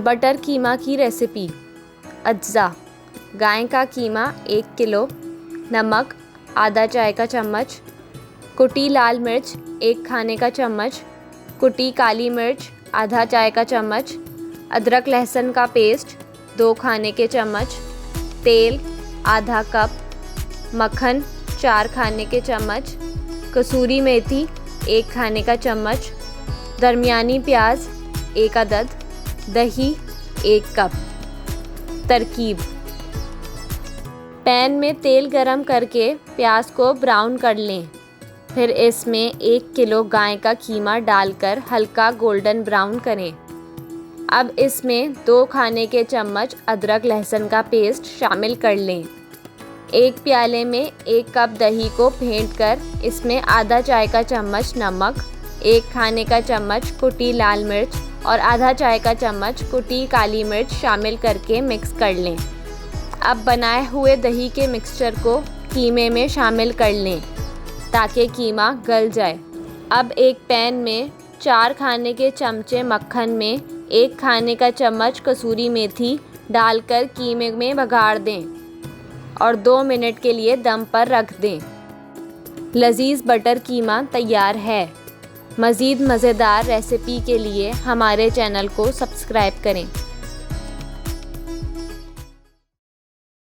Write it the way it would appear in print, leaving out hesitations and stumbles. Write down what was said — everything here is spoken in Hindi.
बटर कीमा की रेसिपी। अज्जा: गाय का कीमा 1 किलो, नमक आधा चाय का चम्मच, कुटी लाल मिर्च 1 खाने का चम्मच, कुटी काली मिर्च आधा चाय का चम्मच, अदरक लहसुन का पेस्ट 2 खाने के चम्मच, तेल आधा कप, मक्खन 4 खाने के चम्मच, कसूरी मेथी 1 खाने का चम्मच, दरमियानी प्याज 1 अदद, दही 1 कप। तरकीब: पैन में तेल गरम करके प्याज को ब्राउन कर लें। फिर इसमें 1 किलो गाय का कीमा डालकर हल्का गोल्डन ब्राउन करें। अब इसमें 2 खाने के चम्मच अदरक लहसुन का पेस्ट शामिल कर लें। एक प्याले में 1 कप दही को फेंटकर इसमें आधा चाय का चम्मच नमक, 1 खाने का चम्मच कुटी लाल मिर्च और आधा चाय का चम्मच कुटी काली मिर्च शामिल करके मिक्स कर लें। अब बनाए हुए दही के मिक्सचर को कीमे में शामिल कर लें ताकि कीमा गल जाए। अब एक पैन में 4 खाने के चमचे मक्खन में 1 खाने का चम्मच कसूरी मेथी डालकर कीमे में बघाड़ दें और 2 मिनट के लिए दम पर रख दें। लजीज बटर कीमा तैयार है। मज़ीद मज़ेदार रेसिपी के लिए हमारे चैनल को सब्सक्राइब करें।